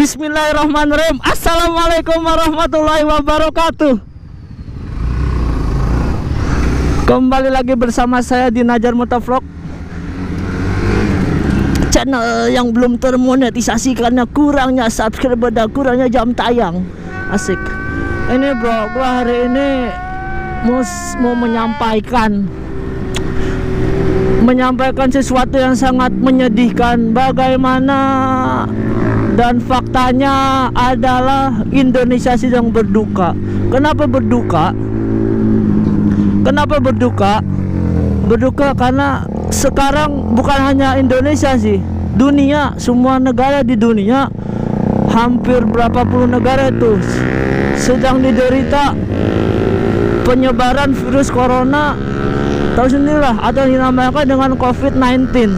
Bismillahirrahmanirrahim. Assalamualaikum warahmatullahi wabarakatuh. Kembali lagi bersama saya di Najar Motovlog, channel yang belum termonetisasi karena kurangnya subscriber dan kurangnya jam tayang. Asik. Ini bro, gua hari ini mau menyampaikan sesuatu yang sangat menyedihkan. Bagaimana dan faktanya adalah Indonesia sedang berduka. Kenapa berduka? Kenapa berduka? Berduka karena sekarang bukan hanya Indonesia sih, dunia, semua negara di dunia, hampir berapa puluh negara itu sedang diderita penyebaran virus corona. Tahu sendirilah, atau dinamakan dengan COVID-19.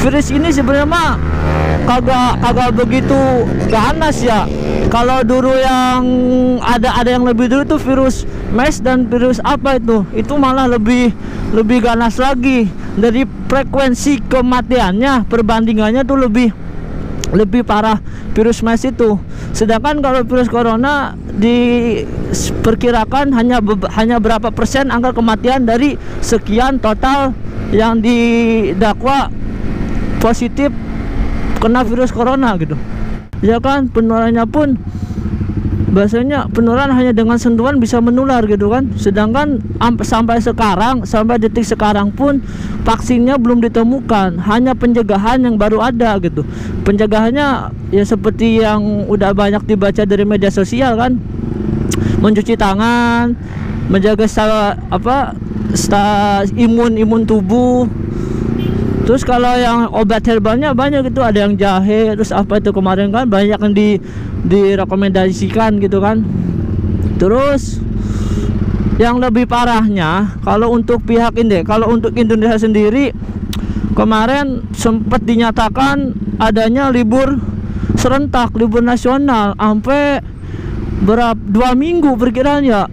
Virus ini sebenarnya mah kagak begitu ganas ya. Kalau dulu yang ada yang lebih dulu tuh virus MERS dan virus apa itu malah lebih ganas lagi. Dari frekuensi kematiannya, perbandingannya tuh lebih parah virus MERS itu. Sedangkan kalau virus corona diperkirakan hanya berapa persen angka kematian dari sekian total yang didakwa positif kena virus corona gitu. Ya kan, penularannya pun bahasanya penularan hanya dengan sentuhan bisa menular gitu kan. Sedangkan sampai detik sekarang pun vaksinnya belum ditemukan, hanya pencegahan yang baru ada gitu. Pencegahannya ya seperti yang udah banyak dibaca dari media sosial kan, mencuci tangan, menjaga imun tubuh. Terus kalau yang obat herbalnya banyak gitu, ada yang jahe, terus apa itu kemarin kan banyak yang direkomendasikan gitu kan. Terus yang lebih parahnya kalau untuk Indonesia sendiri, kemarin sempat dinyatakan adanya libur serentak, libur nasional sampai 2 minggu perkiraannya.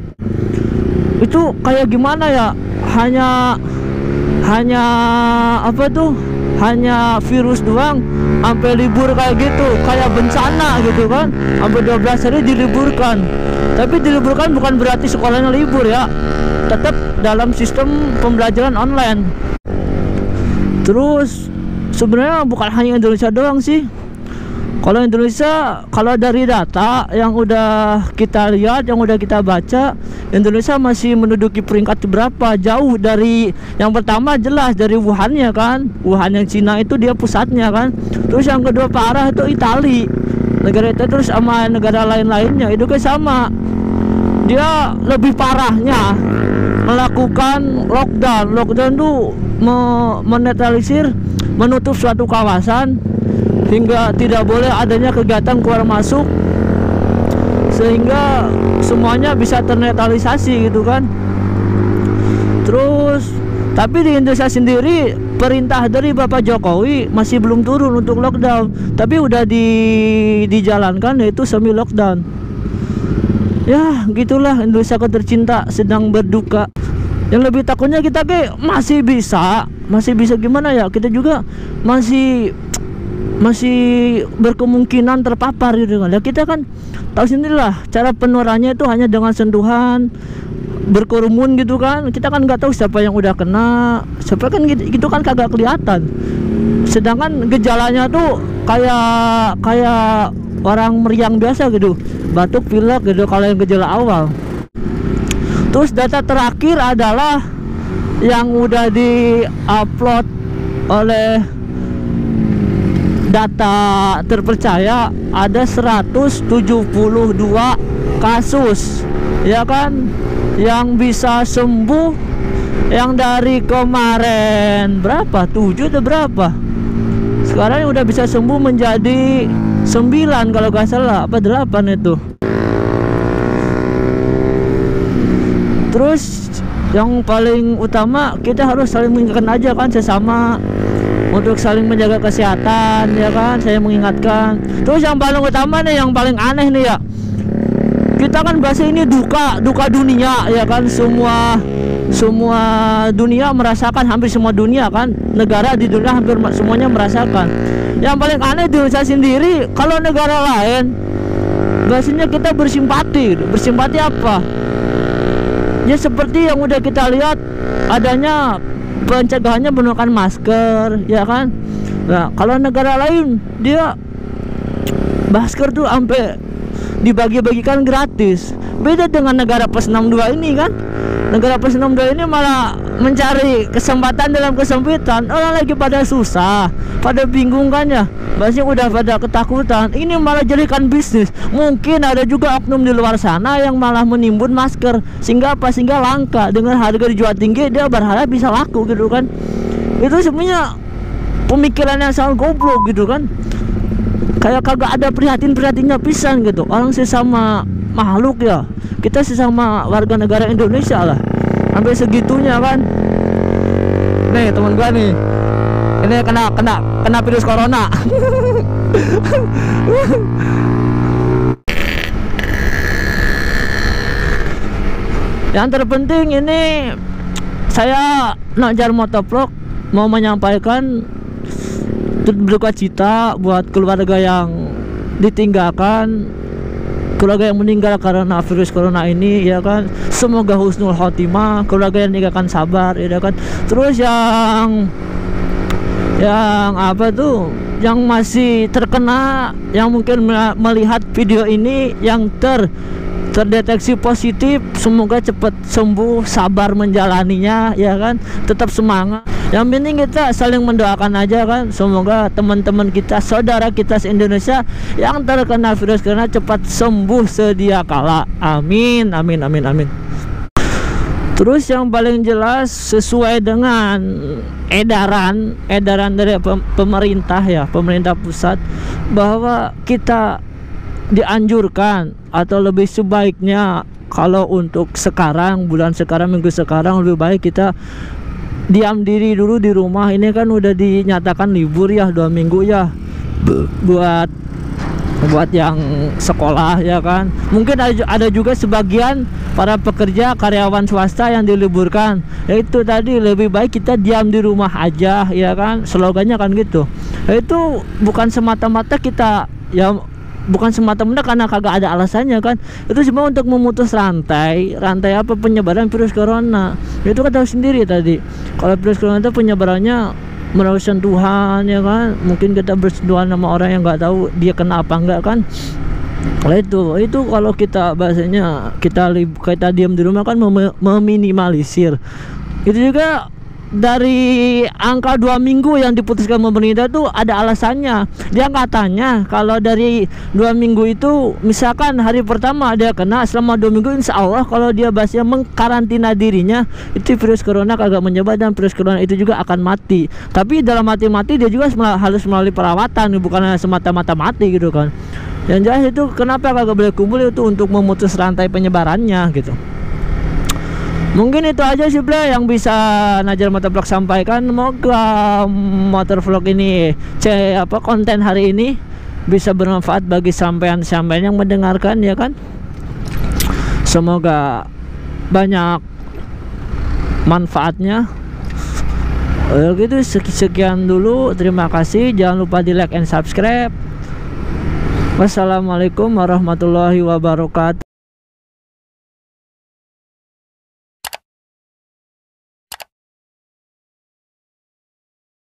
Itu kayak gimana ya? Hanya virus doang sampai libur kayak gitu, kayak bencana gitu kan. Sampai 12 hari diliburkan. Tapi diliburkan bukan berarti sekolahnya libur ya, tetap dalam sistem pembelajaran online. Terus sebenarnya bukan hanya Indonesia doang sih. Kalau Indonesia, kalau dari data yang udah kita lihat, yang udah kita baca, Indonesia masih menduduki peringkat berapa? Jauh dari yang pertama, jelas dari Wuhan ya kan. Wuhan yang Cina itu dia pusatnya kan. Terus yang kedua parah itu Itali. Negara itu terus sama negara lain-lainnya itu kan sama. Dia lebih parahnya melakukan lockdown. Lockdown tuh menetralisir, menutup suatu kawasan hingga tidak boleh adanya kegiatan keluar masuk, sehingga semuanya bisa ternetralisasi gitu kan. Terus tapi di Indonesia sendiri perintah dari Bapak Jokowi masih belum turun untuk lockdown, tapi udah dijalankan, yaitu semi lockdown. Ya gitulah, Indonesia tercinta sedang berduka. Yang lebih takutnya kita masih bisa gimana ya, kita juga masih berkemungkinan terpapar gitu kan. Ya kita kan tahu sendirilah, cara penularannya itu hanya dengan sentuhan, berkerumun gitu kan. Kita kan nggak tahu siapa yang udah kena, siapa kan gitu kan kagak kelihatan. Sedangkan gejalanya tuh kayak orang meriang biasa gitu, batuk, pilek gitu kalau yang gejala awal. Terus data terakhir adalah yang udah di-upload oleh data terpercaya, ada 172 kasus ya kan, yang bisa sembuh. Yang dari kemarin berapa, 7 atau berapa, sekarang udah bisa sembuh menjadi 9 kalau gak salah, apa 8 itu. Terus yang paling utama kita harus saling mengingatkan aja kan sesama, untuk saling menjaga kesehatan ya kan, saya mengingatkan. Terus yang paling utama nih, yang paling aneh nih ya, kita kan bahasa ini duka dunia ya kan. Semua semua dunia merasakan, hampir semua dunia kan, negara di dunia hampir semuanya merasakan. Yang paling aneh di Indonesia sendiri, kalau negara lain biasanya kita bersimpati. Bersimpati apa? Ya seperti yang udah kita lihat, adanya pencegahannya menggunakan masker, ya kan. Nah, kalau negara lain dia masker tuh sampai dibagi-bagikan gratis. Beda dengan negara plus 62 ini kan. Negara plus 62 ini malah mencari kesempatan dalam kesempitan. Orang lagi pada susah, pada bingung kan ya, biasanya udah pada ketakutan. Ini malah jadikan bisnis. Mungkin ada juga oknum di luar sana yang malah menimbun masker, sehingga apa? Sehingga langka. Dengan harga dijual tinggi, dia berharap bisa laku gitu kan. Itu sebenarnya pemikiran yang sangat goblok gitu kan. Kayak kagak ada prihatin-prihatinnya pisan gitu. Orang sesama makhluk ya, kita sesama warga negara Indonesia lah, sampai segitunya kan. Nih teman gua nih, ini kena virus corona. Yang terpenting ini saya Najar Motovlog mau menyampaikan berduka cita buat keluarga yang ditinggalkan, keluarga yang meninggal karena virus corona ini, ya kan. Semoga husnul khotimah, keluarga yang meninggalkan sabar, ya kan. Terus yang apa tuh, yang masih terkena, yang mungkin melihat video ini yang terdeteksi positif, semoga cepat sembuh, sabar menjalaninya, ya kan. Tetap semangat. Yang penting kita saling mendoakan aja kan. Semoga teman-teman kita, saudara kita se-Indonesia yang terkena virus corona cepat sembuh sedia kala. Amin, amin, amin, amin. Terus yang paling jelas sesuai dengan edaran dari pemerintah ya, pemerintah pusat, bahwa kita dianjurkan atau lebih sebaiknya kalau untuk sekarang, bulan sekarang, minggu sekarang, lebih baik kita diam diri dulu di rumah. Ini kan udah dinyatakan libur ya, 2 minggu ya, buat yang sekolah, ya kan. Mungkin ada juga sebagian para pekerja karyawan swasta yang diliburkan. Itu tadi, lebih baik kita diam di rumah aja, ya kan. Slogannya kan gitu. Itu bukan semata-mata kita ya, bukan semata-mata karena kagak ada alasannya kan. Itu cuma untuk memutus rantai apa, penyebaran virus corona. Itu kan tahu sendiri tadi, kalau virus corona itu penyebarannya melalui sentuhan, ya kan. Mungkin kita bersentuhan sama orang yang nggak tahu dia kena apa enggak kan. Nah, itu kalau kita bahasanya kita diam di rumah kan meminimalisir. Itu juga dari angka 2 minggu yang diputuskan pemerintah tuh ada alasannya. Dia katanya kalau dari 2 minggu itu, misalkan hari pertama dia kena, selama 2 minggu insya Allah kalau dia bahasnya mengkarantina dirinya, itu virus corona kagak menyebar dan virus corona itu juga akan mati. Tapi dalam mati dia juga harus melalui perawatan, bukan semata-mata mati gitu kan. Yang jelas itu kenapa kagak boleh kumpul, itu untuk memutus rantai penyebarannya gitu. Mungkin itu aja sih Ble yang bisa Najar Motovlog sampaikan. Semoga motovlog ini konten hari ini bisa bermanfaat bagi sampean yang mendengarkan, ya kan. Semoga banyak manfaatnya. Gitu, sekian dulu, terima kasih. Jangan lupa di like and subscribe. Wassalamualaikum warahmatullahi wabarakatuh.